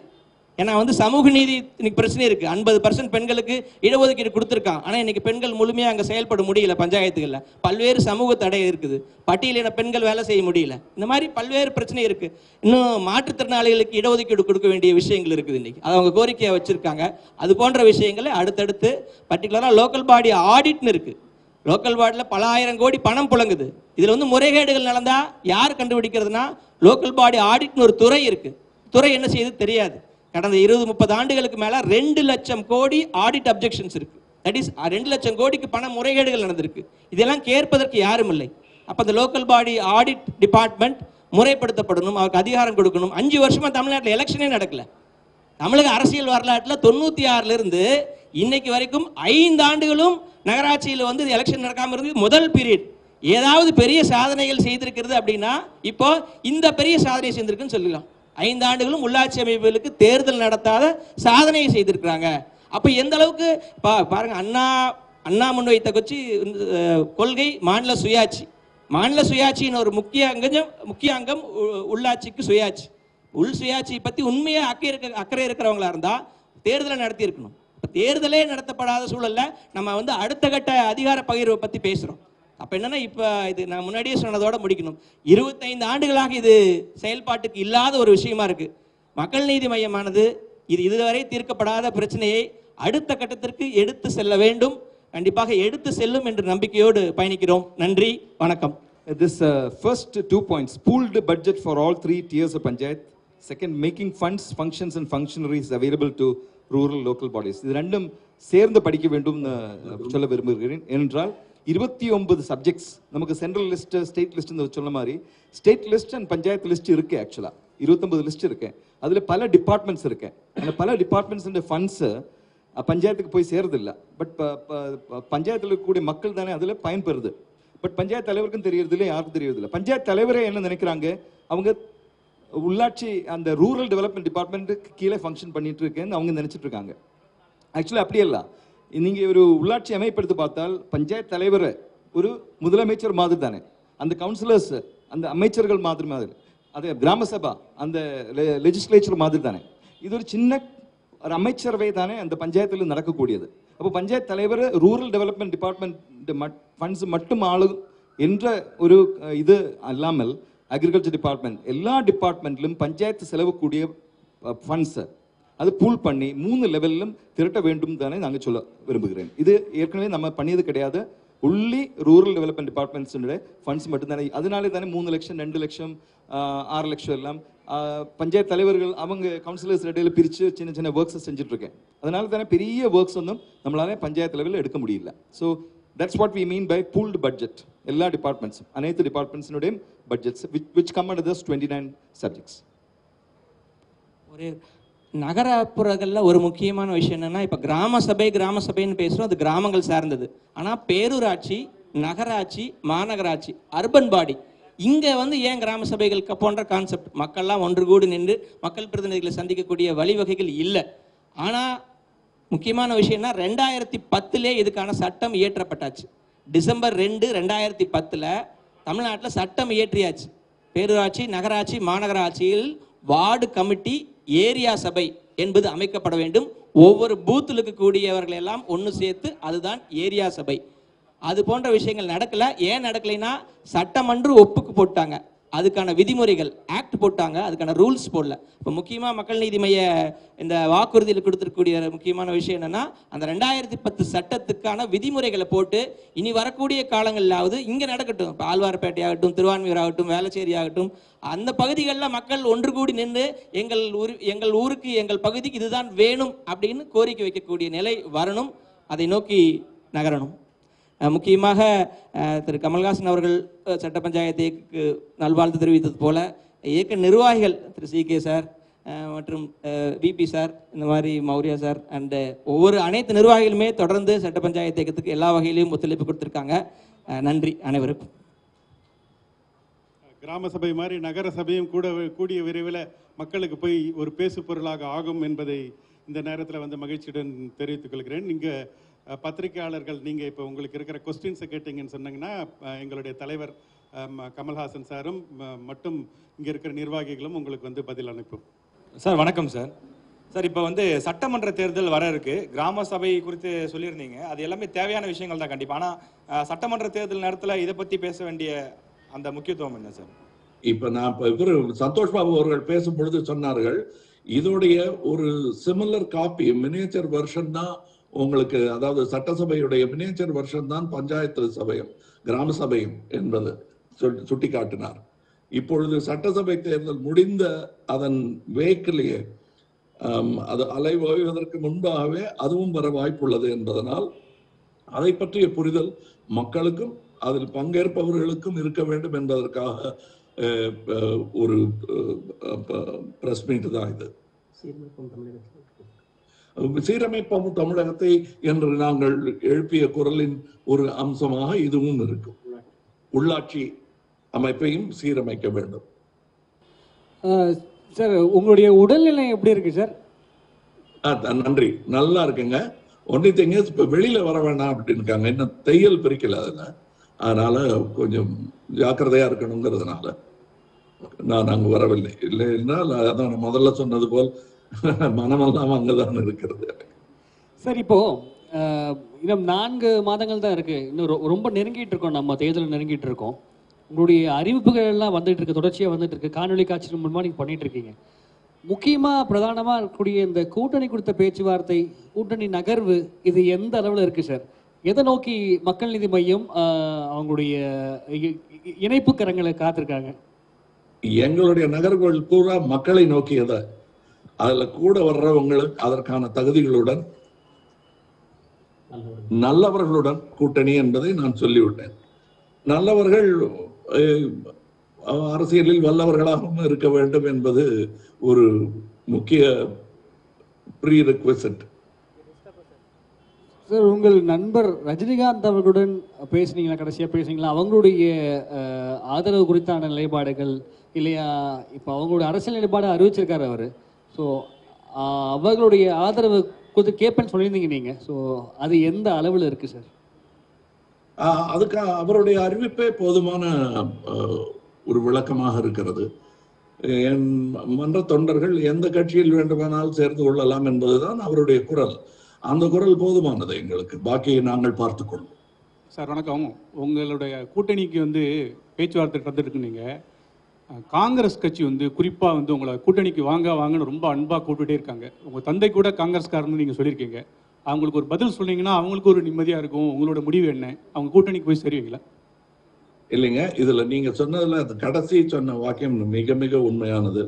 ஏன்னா வந்து சமூக நீதி இன்னைக்கு பிரச்சனை இருக்குது. 50% பெண்களுக்கு இடஒதுக்கீடு கொடுத்துருக்கான், ஆனால் இன்னைக்கு பெண்கள் முழுமையாக அங்கே செயல்பட முடியல. பஞ்சாயத்துகளில் பல்வேறு சமூக தடை இருக்குது, பட்டியலின பெண்கள் வேலை செய்ய முடியல, இந்த மாதிரி பல்வேறு பிரச்சனை இருக்குது. இன்னும் மாற்றுத்திறனாளிகளுக்கு இடஒதுக்கீடு கொடுக்க வேண்டிய விஷயங்கள் இருக்குது, இன்னைக்கு அதை அவங்க கோரிக்கையாக வச்சுருக்காங்க. அது போன்ற விஷயங்களை அடுத்தடுத்து பர்டிகுலராக லோக்கல் பாடி ஆடிட்னு இருக்குது. லோக்கல் பாடியில் பல ஆயிரம் கோடி பணம் புழங்குது. இதில் வந்து முறைகேடுகள் நடந்தால் யார் கண்டுபிடிக்கிறதுனா லோக்கல் பாடி ஆடிட்னு ஒரு துறை இருக்குது. துறை என்ன செய்யுது தெரியாது. கடந்த 20-30 ஆண்டுகளுக்கு மேலே 2 லட்சம் கோடி ஆடிட் அப்ஜெக்ஷன்ஸ் இருக்கு. தட் இஸ் 2 லட்சம் கோடிக்கு பண முறைகேடுகள் நடந்திருக்கு. இதெல்லாம் கேட்பதற்கு யாரும் இல்லை. அப்போ அந்த லோக்கல் பாடி ஆடிட் டிபார்ட்மெண்ட் முறைப்படுத்தப்படணும், அவருக்கு அதிகாரம் கொடுக்கணும். 5 வருஷமா தமிழ்நாட்டில் எலெக்ஷனே நடக்கல. தமிழக அரசியல் வரலாற்றில் 96லிருந்து இன்னைக்கு வரைக்கும் 5 ஆண்டுகளும் நகராட்சியில் வந்து எலெக்ஷன் நடக்காமல் இருந்து முதல் பீரியட். ஏதாவது பெரிய சாதனைகள் செய்திருக்கிறது அப்படின்னா இப்போ இந்த பெரிய சாதனை செய்திருக்குன்னு சொல்லலாம். 5 ஆண்டுகளும் உள்ளாட்சி அமைப்புகளுக்கு தேர்தல் நடத்தாத சாதனையை செய்திருக்கிறாங்க. அப்போ எந்த அளவுக்கு பாருங்க, அண்ணா முன்வைத்த கொள்கை மாநில சுயாட்சி. மாநில சுயாட்சியின் ஒரு முக்கிய அங்கம் உள்ளாட்சிக்கு சுயாட்சி. உள் சுயாட்சியை பற்றி உண்மையாக அக்கறை இருக்கிறவங்களா இருந்தால் தேர்தலை நடத்தி இருக்கணும். இப்போ தேர்தலே நடத்தப்படாத சூழல்ல நம்ம வந்து அடுத்த கட்ட அதிகார பகிர்வை பற்றி பேசுகிறோம். அப்போ என்னன்னா, இப்போ இது நான் முன்னாடியே சொன்னதோட முடிக்கணும். 25 ஆண்டுகளாக இது செயல்பாட்டுக்கு இல்லாத ஒரு விஷயமா இருக்கு. மக்கள் நீதி மையமானது இதுவரை தீர்க்கப்படாத பிரச்சனையை அடுத்த கட்டத்திற்கு எடுத்து செல்ல வேண்டும், கண்டிப்பாக எடுத்து செல்லும் என்ற நம்பிக்கையோடு பயணிக்கிறோம். நன்றி, வணக்கம். This first 2 points, pooled budget for all 3 tiers of panchayat. Second, making funds, functions and functionaries available to rural local bodies. இது ரெண்டும் சேர்ந்து படிக்க வேண்டும் சொல்ல விரும்புகிறேன். ஏனென்றால் 29 சப்ஜெக்ட்ஸ் நமக்கு சென்ட்ரல் லிஸ்ட், ஸ்டேட் லிஸ்ட் சொன்ன மாதிரி state list and panchayat list இருக்கு. ஆக்சுவலாக 29 லிஸ்ட் இருக்கு. அதில் பல டிபார்ட்மெண்ட்ஸ் இருக்கு. அந்த பல டிபார்ட்மெண்ட்ஸ் ஃபண்ட்ஸு பஞ்சாயத்துக்கு போய் சேரதில்லை. பட் பஞ்சாயத்தில் இருக்கக்கூடிய மக்கள் தானே அதில் பயன்பெறுது. பட் பஞ்சாயத்து தலைவருக்கும் தெரியறதில்லை, யாருக்கும் தெரியறதில்லை. பஞ்சாயத்து தலைவரே என்ன நினைக்கிறாங்க, அவங்க உள்ளாட்சி அந்த ரூரல் டெவலப்மெண்ட் டிபார்ட்மெண்ட்டுக்கு கீழே ஃபங்க்ஷன் பண்ணிட்டு இருக்கேன்னு அவங்க நினைச்சிட்டு இருக்காங்க. ஆக்சுவலி அப்படியெல்லாம் நீங்கள் ஒரு உள்ளாட்சி அமைப்படுத்தி பார்த்தால் பஞ்சாயத்து தலைவர் ஒரு முதலமைச்சர் மாதிரி தானே, அந்த கவுன்சிலர்ஸ் அந்த அமைச்சர்கள் மாதிரி, அது கிராம சபா அந்த லெஜிஸ்லேச்சர் மாதிரி தானே. இது ஒரு சின்ன ஒரு அமைச்சரவை தானே அந்த பஞ்சாயத்தில் நடக்கக்கூடியது. அப்போ பஞ்சாயத்து தலைவர் ரூரல் டெவலப்மெண்ட் டிபார்ட்மெண்ட் ஃபண்ட்ஸ் மட்டும் என்ற ஒரு இது அல்லாமல் அக்ரிகல்ச்சர் டிபார்ட்மெண்ட் எல்லா டிபார்ட்மெண்ட்லும் பஞ்சாயத்து செலவு கூடிய ஃபண்ட்ஸை அது பூல் பண்ணி 3 லெவலிலும் திரட்ட வேண்டும் தானே நாங்கள் சொல்ல விரும்புகிறேன். இது ஏற்கனவே நம்ம பண்ணியது கிடையாது. உள்ளி ரூரல் டெவலப்மெண்ட் டிபார்ட்மெண்ட்ஸுடைய ஃபண்ட்ஸ் மட்டும்தானே. அதனாலே தானே 3 லட்சம் 2 லட்சம் 6 லட்சம் எல்லாம் பஞ்சாயத்து தலைவர்கள் அவங்க கவுன்சிலர்ஸ் இடையில பிரித்து சின்ன சின்ன ஒர்க்ஸை செஞ்சுட்டு இருக்கேன். அதனால தானே பெரிய ஒர்க்ஸ் ஒன்றும் நம்மளால பஞ்சாயத்து லெவலில் எடுக்க முடியல. So that's what we mean by pooled budget. எல்லா டிபார்ட்மெண்ட்ஸும் அனைத்து டிபார்ட்மெண்ட்ஸினுடைய budgets which come under these 29 subjects. ஒரு நகரப்புறங்களில் ஒரு முக்கியமான விஷயம் என்னென்னா, இப்போ கிராம சபைன்னு பேசுகிறோம், அது கிராமங்கள் சார்ந்தது. ஆனால் பேரூராட்சி, நகராட்சி, மாநகராட்சி, அர்பன் பாடி, இங்கே வந்து ஏன் கிராம சபைகள் போன்ற கான்செப்ட் மக்கள்லாம் ஒன்று கூடி நின்று மக்கள் பிரதிநிதிகளை சந்திக்கக்கூடிய வழிவகைகள் இல்லை. ஆனால் முக்கியமான விஷயம்னா 2010 இதுக்கான சட்டம் இயற்றப்பட்டாச்சு. டிசம்பர் 2, 2010 தமிழ்நாட்டில் சட்டம் இயற்றியாச்சு. பேரூராட்சி, நகராட்சி, மாநகராட்சியில் வார்டு கமிட்டி, ஏரியா சபை என்பது அமைக்கப்பட வேண்டும். ஒவ்வொரு பூத்தில் இருக்கக்கூடியவர்கள் எல்லாம் ஒன்று சேர்த்து அதுதான் ஏரியா சபை. அது போன்ற விஷயங்கள் நடக்கல. ஏன் நடக்கலைன்னா சட்டமன்றம் ஒப்புக்கு போட்டாங்க, அதுக்கான விதிமுறைகள் ஆக்ட் போட்டாங்க, அதுக்கான ரூல்ஸ் போடல. இப்போ முக்கியமாக மக்கள் நீதி மைய இந்த வாக்குறுதியில் கொடுத்துருக்கூடிய முக்கியமான விஷயம் என்னன்னா, அந்த 2010 சட்டத்துக்கான விதிமுறைகளை போட்டு இனி வரக்கூடிய காலங்களிலாவது இங்கே நடக்கட்டும். இப்போ ஆழ்வார்பேட்டை ஆகட்டும், திருவான்மியூர் ஆகட்டும், வேளச்சேரி ஆகட்டும், அந்த பகுதிகளில் மக்கள் ஒன்று கூடி நின்று எங்கள் ஊருக்கு எங்கள் பகுதிக்கு இதுதான் வேணும் அப்படின்னு கோரிக்கை வைக்கக்கூடிய நிலை வரணும். அதை நோக்கி நகரணும். முக்கியமாக திரு கமல்ஹாசன் அவர்கள் சட்ட பஞ்சாயத்துக்கு நல்வாழ்த்து தெரிவித்தது போல இயக்க நிர்வாகிகள் திரு CK சார் மற்றும் VP சார், இந்த மாதிரி மௌரியா சார் அண்டு ஒவ்வொரு அனைத்து நிர்வாகிகளுமே தொடர்ந்து சட்ட பஞ்சாயத்து இயக்கத்துக்கு எல்லா வகையிலையும் ஒத்துழைப்பு கொடுத்துருக்காங்க. நன்றி அனைவருக்கும். கிராம சபை மாதிரி நகர சபையும் கூடிய விரைவில் மக்களுக்கு போய் ஒரு பேசு பொருளாக ஆகும் என்பதை இந்த நேரத்தில் வந்து மகிழ்ச்சியுடன் தெரிவித்துக் கொள்கிறேன். நீங்கள் பத்திரிகையாளர்கள் நீங்கள் இப்போ உங்களுக்கு இருக்கிற கொஸ்டின்ஸை கேட்டிங்கன்னு சொன்னீங்கன்னா எங்களுடைய தலைவர் கமல்ஹாசன் சாரும் மட்டும் இங்கே இருக்கிற நிர்வாகிகளும் உங்களுக்கு வந்து பதில் அனுப்பும். சார் வணக்கம் சார். சார் இப்போ வந்து சட்டமன்ற தேர்தல் வர இருக்கு. கிராம சபை குறித்து சொல்லியிருந்தீங்க, அது எல்லாமே தேவையான விஷயங்கள் தான் கண்டிப்பாக. ஆனால் சட்டமன்ற தேர்தல் நேரத்தில் இதை பற்றி பேச வேண்டிய அந்த முக்கியத்துவம் என்ன சார்? இப்போ நான் இப்போ இவர் சந்தோஷ் பாபு அவர்கள் பேசும் பொழுது சொன்னார்கள், இதோடைய ஒரு சிமிலர் காப்பி மினியேச்சர் வெர்ஷன் தான் உங்களுக்கு, அதாவது சட்டசபையுடைய மினியேச்சர் வெர்ஷன் தான் பஞ்சாயத்து சபையும் கிராம சபையும் என்பது சுட்டி காட்டினார். இப்பொழுது சட்டசபை தேர்தல் முடிந்த அதன் வேக்கிலேயே அது அலைவோய்வதற்கு முன்பாகவே அதுவும் வர வாய்ப்புள்ளது என்பதனால் அதை பற்றிய புரிதல் மக்களுக்கும் அதில் பங்கேற்பவர்களுக்கும் இருக்க வேண்டும் என்பதற்காக ஒரு பிரஸ் மீட் தான் இது. சீரமைப்போம் தமிழகத்தை என்று நாங்கள் எழுப்பிய குரலின் ஒரு அம்சமாக இதுவும் இருக்கும். உள்ளாட்சி அமைப்பையும் சீரமைக்க வேண்டும். சார், உங்களுடைய உடல்நிலை எப்படி இருக்கு சார்? நன்றி, நல்லா இருக்குங்க. ஒன்லி திங் இஸ் இப்போ வெளியில வர வேண்டாம் அப்படின்னு இருக்காங்க. இன்னும் தையல் பிரிக்கல அதில், அதனால கொஞ்சம் ஜாக்கிரதையா இருக்கணுங்கிறதுனால நான் அங்கே வரவில்லை. இல்லைன்னா அதான் நான் முதல்ல சொன்னது போல் மனமெல்லாம் அங்கதான் இருக்கிறது. சார், இப்போ இன்னும் 4 மாதங்கள் தான் இருக்கு. இன்னும் ரொம்ப நெருங்கிட்டு இருக்கோம், நம்ம தேர்தல் நெருங்கிட்டு இருக்கோம். உங்களுடைய அறிவிப்புகள் எல்லாம் வந்துட்டு இருக்கு, தொடர்ச்சியாக வந்துட்டு இருக்கு. காணொலி காட்சி மூலமா நீங்கள் பண்ணிட்டு இருக்கீங்க. முக்கியமாக பிரதானமாக இருக்கக்கூடிய இந்த கூட்டணி கொடுத்த பேச்சுவார்த்தை, கூட்டணி நகர்வு, இது எந்த அளவில் இருக்கு சார்? எதை நோக்கி மக்கள் நீதி மையம் அவங்களுடைய இணைப்பு கரங்களை காத்திருக்காங்க? எங்களுடைய நகர்வுகள் பூரா மக்களை நோக்கியதை, அதுல கூட வர்றவங்களுக்கு அதற்கான தகுதிகளுடன் நல்லவர்களுடன் கூட்டணி என்பதை நான் சொல்லிவிட்டேன். நல்லவர்கள் அரசியலில் வல்லவர்களாகவும் இருக்க வேண்டும் என்பது ஒரு முக்கிய ப்ரீ ரெக்வெஸ்ட். சார், உங்கள் நண்பர் ரஜினிகாந்த் அவர்களுடன் பேசுனீங்களா? கடைசியாக பேசுனீங்களா? அவங்களுடைய ஆதரவு குறித்தான நிலைப்பாடுகள் இல்லையா? இப்போ அவங்களுடைய அரசியல் நிலைப்பாடு அறிவிச்சிருக்காரு அவர். ஸோ அவர்களுடைய ஆதரவு கொஞ்சம் கேட்பேன்னு சொல்லியிருந்தீங்க நீங்கள். ஸோ அது எந்த அளவில் இருக்குது சார்? அதுக்கு அவருடைய அறிவிப்பே போதுமான ஒரு விளக்கமாக இருக்கிறது. என் மன்ற தொண்டர்கள் எந்த கட்சியில் வேண்டுமானால் சேர்ந்து கொள்ளலாம் என்பதுதான் அவருடைய குரல். அந்த குரல் போதுமானது எங்களுக்கு. பாக்கியை நாங்கள் பார்த்துக்கொள்வோம். சார் வணக்கம். உங்களுடைய கூட்டணிக்கு வந்து பேச்சுவார்த்தை நடந்துட்டு நீங்கள் காங்கிரஸ் கட்சி வந்து குறிப்பாக வந்து உங்களை கூட்டணிக்கு வாங்கன்னு ரொம்ப அன்பாக கூப்பிட்டுட்டே இருக்காங்க. உங்கள் தந்தை கூட காங்கிரஸ்காரன்னு நீங்கள் சொல்லியிருக்கீங்க. அவங்களுக்கு ஒரு பதில் சொன்னீங்கன்னா அவங்களுக்கு ஒரு நிம்மதியாக இருக்கும். உங்களோட முடிவு என்ன? அவங்க கூட்டணிக்கு போய் சேருவீங்களா? இல்லைங்க, இதுல நீங்க சொன்னதுல அந்த கடைசி சொன்ன வாக்கியம் மிக மிக உண்மையானது.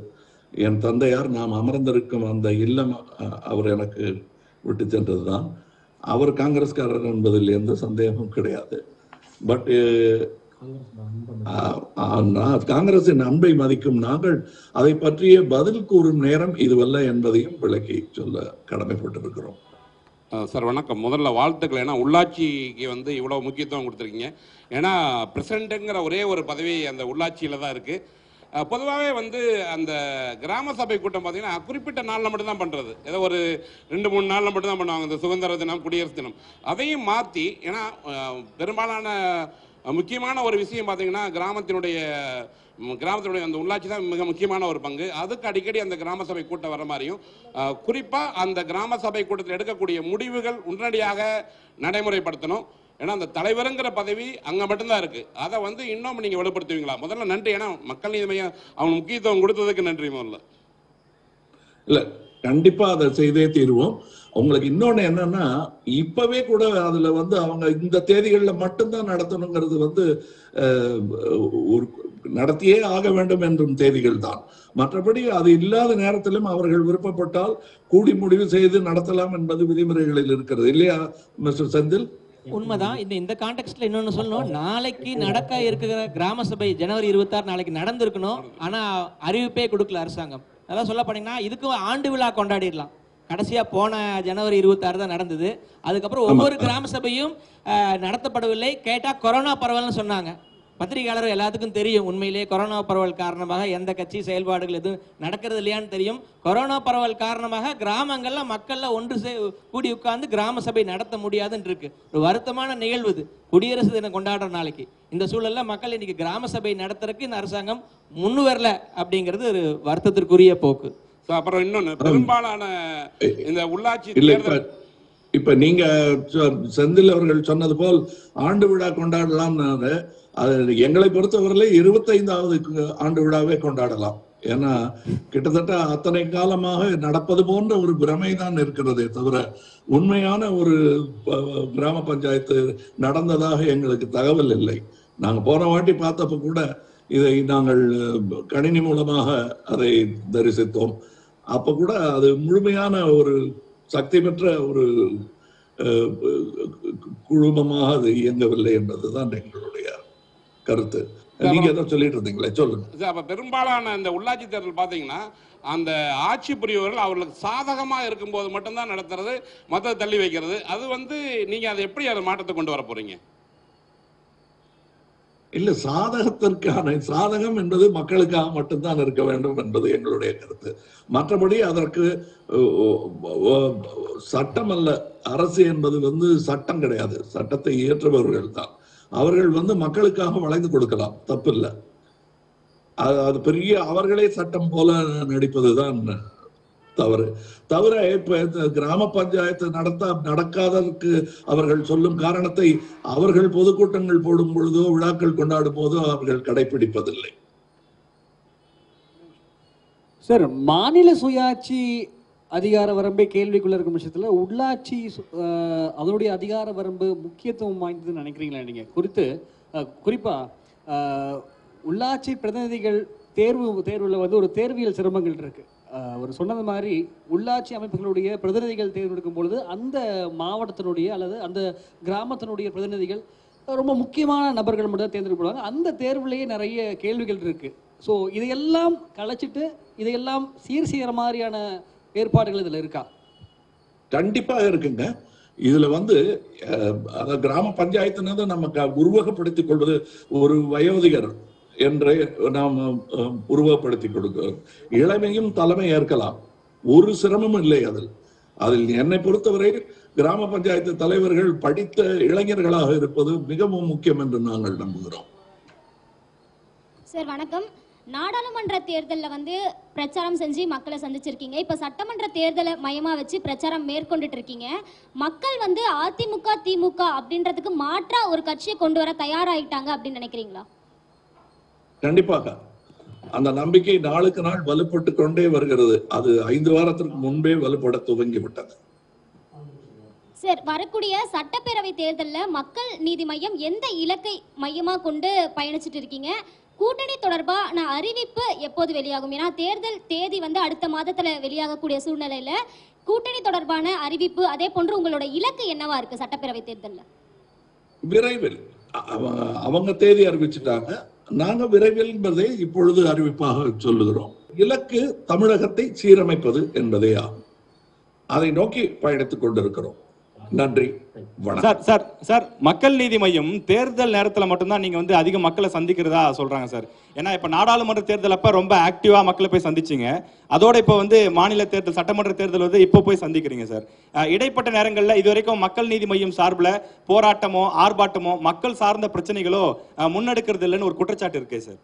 என் தந்தையார் நாம் அமர்ந்திருக்கும் அந்த இல்லம் அவர் எனக்கு விட்டு சென்றதுதான். அவர் காங்கிரஸ்காரர் என்பதில் எந்த சந்தேகமும் கிடையாது. பட் காங்கிரசின் அன்பை மதிக்கும் நாங்கள் அதை பற்றிய பதில் கூறும் நேரம் இதுவல்ல என்பதையும் விளக்கி சொல்ல கடமைப்பட்டிருக்கிறோம். சார் வணக்கம். முதல்ல வாழ்த்துக்கள். ஏன்னா உள்ளாட்சிக்கு வந்து இவ்வளோ முக்கியத்துவம் கொடுத்துருக்கீங்க. ஏன்னா பிரசிடண்ட்டுங்கிற ஒரே ஒரு பதவி அந்த உள்ளாட்சியில் தான் இருக்குது. பொதுவாகவே வந்து அந்த கிராம சபை கூட்டம் பார்த்தீங்கன்னா குறிப்பிட்ட நாளில் மட்டும்தான் பண்ணுறது. ஏதோ ஒரு 2-3 நாளில் மட்டும்தான் பண்ணுவாங்க. இந்த சுதந்திர தினம், குடியரசு தினம் அதையும் மாற்றி, ஏன்னா பெரும்பாலான முக்கியமான ஒரு விஷயம் பார்த்தீங்கன்னா கிராமத்தினுடைய அந்த உள்ளாட்சி தான் மிக முக்கியமான ஒரு பங்கு. அதுக்கு அடிக்கடி அந்த கிராம சபை கூட்டம் வர மாதிரியும், குறிப்பாக அந்த கிராம சபை கூட்டத்தில் எடுக்கக்கூடிய முடிவுகள் உடனடியாக நடைமுறைப்படுத்தணும். ஏன்னா அந்த தலைவருங்கிற பதவி அங்கே மட்டும்தான் இருக்குது. அதை வந்து இன்னும் நீங்கள் வலுப்படுத்துவீங்களா? முதல்ல நன்றி. ஏன்னா மக்கள் நீதி மையம் அவங்க முக்கியத்துவம் கொடுத்ததுக்கு நன்றி. முதல்ல இல்லை, கண்டிப்பா அதை செய்தே தீர்வோம். உங்களுக்கு இன்னொன்னு என்னன்னா, இப்பவே கூட அதுல வந்து அவங்க இந்த தேதிகள்ல மட்டும்தான் நடத்தணுங்கிறது வந்து ஒரு நடத்தியே ஆக வேண்டும் என்றும் தேதிகள் தான். மற்றபடி அது இல்லாத நேரத்திலும் அவர்கள் விருப்பப்பட்டால் கூடி முடிவு செய்து நடத்தலாம் என்பது விதிமுறைகளில் இருக்கிறது இல்லையா மிஸ்டர் செந்தில்? உண்மைதான். இந்த கான்டெக்ட்ல இன்னொன்னு சொல்லணும். நாளைக்கு நடக்க இருக்கிற கிராம சபை ஜனவரி 26 நாளைக்கு நடந்திருக்கணும். ஆனா அறிவிப்பே கொடுக்கல அரசாங்கம். அதான் சொல்ல போனீங்கன்னா இதுக்கு ஆண்டு விழா கொண்டாடிடலாம். கடைசியா போன ஜனவரி 26 தான் நடந்தது. அதுக்கப்புறம் ஒவ்வொரு கிராம சபையும் நடத்தப்படவில்லை. கேட்டா கொரோனா பரவல்னு சொன்னாங்க. பத்திரிகையாளர் எல்லாத்துக்கும் தெரியும் உண்மையிலேயே கொரோனா பரவல் காரணமாக எந்த கட்சி செயல்பாடுகள் எதுவும் நடக்கிறது இல்லையான்னு தெரியும். கொரோனா பரவல் காரணமாக கிராமங்கள்ல மக்கள்ல ஒன்று கூடி உட்கார்ந்து கிராம சபை நடத்த முடியாதுன்னு இருக்கு. ஒரு வருத்தமான நிகழ்வு இது. குடியரசு தினம் கொண்டாடுற நாளைக்கு இந்த சூழல்ல மக்கள் இன்னைக்கு கிராம சபை நடத்துறதுக்கு இந்த அரசாங்கம் முன்னு வரல அப்படிங்கிறது ஒரு வருத்தத்திற்குரிய போக்கு. அப்புறம் இன்னொன்னு, பெரும்பாலான இந்த உள்ளாட்சி இப்ப நீங்க செந்தில் அவர்கள் சொன்னது போல் ஆண்டு விழா கொண்டாடலாம். அது எங்களை பொறுத்தவரையில 25வது ஆண்டு விழாவே கொண்டாடலாம். ஏன்னா கிட்டத்தட்ட அத்தனை காலமாக நடப்பது போன்ற ஒரு பிரமை தான் இருக்கிறதே தவிர உண்மையான ஒரு கிராம பஞ்சாயத்து நடந்ததாக எங்களுக்கு தகவல் இல்லை. நாங்க போன வாட்டி பார்த்தப்ப கூட இதை நாங்கள் கணினி மூலமாக அதை தரிசித்தோம். அப்ப கூட அது முழுமையான ஒரு சக்தி பெற்ற ஒரு குழுமமாக அது இயங்கவில்லை என்பதுதான் எங்களுடைய கருத்து. நீங்க ஏதோ சொல்லிட்டு இருந்தீங்களே, சொல்லுங்க. அப்ப பெரும்பாலான இந்த உள்ளாட்சி தேர்தல் பாத்தீங்கன்னா அந்த ஆட்சி புரிபவர்கள் அவர்களுக்கு சாதகமா இருக்கும்போது மட்டும்தான் நடத்துறது, மற்ற தள்ளி வைக்கிறது. அது வந்து நீங்க அதை எப்படி அதை மாற்றத்தை கொண்டு வர போறீங்க? இல்ல, சாதகம் என்பது மக்களுக்காக மட்டும்தான் இருக்க வேண்டும் என்பது எங்களுடைய கருத்து. மற்றபடி அதற்கு சட்டம் அல்ல, அரசு என்பது வந்து சட்டம் கிடையாது. சட்டத்தை இயற்றுபவர்கள் தான். அவர்கள் வந்து மக்களுக்காக வளைந்து கொடுக்கலாம், தப்பு இல்லை. அது பெரிய அவர்களே சட்டம் போல நடிப்பதுதான் தவிர இப்ப கிராம பஞ்சாயத்து நடக்காததற்கு அவர்கள் சொல்லும் காரணத்தை அவர்கள் பொதுக்கூட்டங்கள் போடும் பொழுதோ விழாக்கள் கொண்டாடும் போதோ அவர்கள் கடைபிடிப்பதில்லை. சார், மாநில சுயாட்சி அதிகார வரம்பை கேள்விக்குள்ள இருக்கும் பட்சத்தில் உள்ளாட்சி அதனுடைய அதிகார வரம்பு முக்கியத்துவம் வாய்ந்ததுன்னு நினைக்கிறீங்களா நீங்க? குறிப்பா உள்ளாட்சி பிரதிநிதிகள் தேர்வுல வந்து ஒரு தேர்வியல் சிரமங்கள் இருக்கு. அவர் சொன்னது மாதிரி உள்ளாட்சி அமைப்புகளுடைய பிரதிநிதிகள் தேர்ந்தெடுக்கும் பொழுது அந்த மாவட்டத்தினுடைய அல்லது அந்த கிராமத்தினுடைய பிரதிநிதிகள் ரொம்ப முக்கியமான நபர்கள் மட்டும் தான் தேர்ந்தெடுக்கப்படுவாங்க. அந்த தேர்வுலேயே நிறைய கேள்விகள் இருக்கு. ஸோ இதையெல்லாம் கலைச்சிட்டு இதையெல்லாம் சீர் செய்கிற மாதிரியான ஏற்பாடுகள் இதில் இருக்கா? கண்டிப்பா இருக்குங்க. இதுல வந்து கிராம பஞ்சாயத்துனது நம்ம உருவகப்படுத்திக் கொள்வது ஒரு வயோதிகர் என்று நாம் உருவப்படுத்திக் கொடுக்கிறோம். இளமையும் தலைமை ஏற்கலாம், ஒரு சிரமமும் இல்லை. அதில் என்னை பொறுத்தவரை கிராம பஞ்சாயத்து தலைவர்கள் படித்த இளைஞர்களாக இருப்பது மிகவும் முக்கியம் என்று நாங்கள் நம்புகிறோம். சார் வணக்கம். நாடாளுமன்ற தேர்தலில் வந்து பிரச்சாரம் செஞ்சு மக்களை சந்திச்சிருக்கீங்க. இப்போ சட்டமன்ற தேர்தலை மையமாக வச்சு பிரச்சாரம் மேற்கொண்டுட்டு இருக்கீங்க. மக்கள் வந்து அதிமுக திமுக அப்படின்றதுக்கு மாற்றா ஒரு கட்சியை கொண்டு வர தயாராகிட்டாங்க அப்படின்னு நினைக்கிறீங்களா? கண்டிப்பாக அந்த நம்பிக்கை நாளுக்கு நாள் வலுப்பட்டு கொண்டே வருகிறது. அது 5 வாரத்திற்கு முன்பே வலுப்பட துவங்கி விட்டது. சார், வரக்கூடிய சட்டப்பேரவை தேர்தலில் மக்கள் நீதி மையம் எந்த இலக்கை மையமாக கொண்டு பயணிச்சுட்டு இருக்கீங்க? கூட்டணி தொடர்பான அறிவிப்பு எப்போது வெளியாகும்? ஏன்னா தேர்தல் தேதி வந்து அடுத்த மாதத்துல வெளியாகக்கூடிய சூழ்நிலையில கூட்டணி தொடர்பான அறிவிப்பு, அதே போன்று உங்களோட இலக்கு என்னவா இருக்கு சட்டப்பேரவை தேர்தலில்? விரைவில் அவங்க தேதி அறிவிச்சுட்டாங்க. நாங்க விரைவில் என்பதை இப்பொழுது அறிவிப்பாக சொல்லுகிறோம். இலக்கு தமிழகத்தை சீரமைப்பது என்பதே ஆகும். அதை நோக்கி பயணித்துக் கொண்டிருக்கிறோம். நன்றி, வணக்கம். சார் மக்கள் நீதி மையம் தேர்தல் நேரத்தில் மட்டும்தான் நீங்க வந்து அதிக மக்களை சந்திக்கிறதா சொல்றாங்க சார். ஏன்னா இப்ப நாடாளுமன்ற தேர்தல் அப்ப ரொம்ப ஆக்டிவா மக்களை போய் சந்திச்சிங்க. அதோட இப்ப வந்து மாநில தேர்தல் சட்டமன்ற தேர்தல் வந்து இப்போ போய் சந்திக்கிறீங்க சார். இடைப்பட்ட நேரங்களில் இதுவரைக்கும் மக்கள் நீதி மையம் சார்பில் போராட்டமோ ஆர்ப்பாட்டமோ மக்கள் சார்ந்த பிரச்சனைகளோ முன்னெடுக்கிறது இல்லைன்னு ஒரு குற்றச்சாட்டு இருக்கு சார்.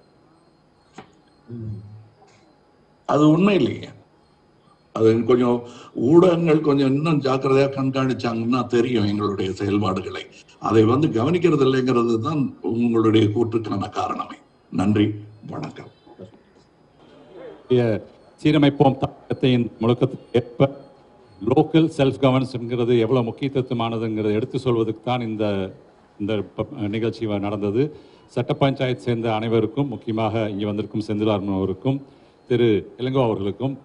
அது உண்மை இல்லைங்க. அது கொஞ்சம் ஊடகங்கள் கொஞ்சம் இன்னும் ஜாக்கிரதையா கண்காணிச்சாங்கன்னா தெரியும் எங்களுடைய செயல்பாடுகளை. அதை வந்து கவனிக்கிறது இல்லைங்கிறது தான் உங்களுடைய கூற்றுக்கான காரணமே. நன்றி, வணக்கம். சீரமைப்போம் தமிழகத்தின் முழக்கத்துக்கு ஏற்ப லோக்கல் செல்ஃப் கவர்னன்ஸ்ங்கிறது எவ்வளவு முக்கியத்துவமானதுங்கிறத எடுத்து சொல்வதற்கு தான் இந்த நிகழ்ச்சி நடந்தது. சட்ட பஞ்சாயத்து சேர்ந்த அனைவருக்கும், முக்கியமாக இங்கே வந்திருக்கும் செந்திலார்மன் அவருக்கும், திரு இளங்கோ அவர்களுக்கும்,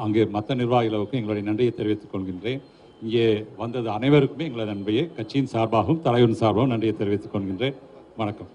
அங்கே மற்ற நிர்வாகிகளுக்கும் எங்களுடைய நன்றியை தெரிவித்துக் கொள்கின்றேன். இங்கே வந்தது அனைவருக்குமே எங்களது நன்றியை கட்சியின் சார்பாகவும் தலைவரின் சார்பாகவும் நன்றியை தெரிவித்துக் கொள்கின்றேன். வணக்கம்.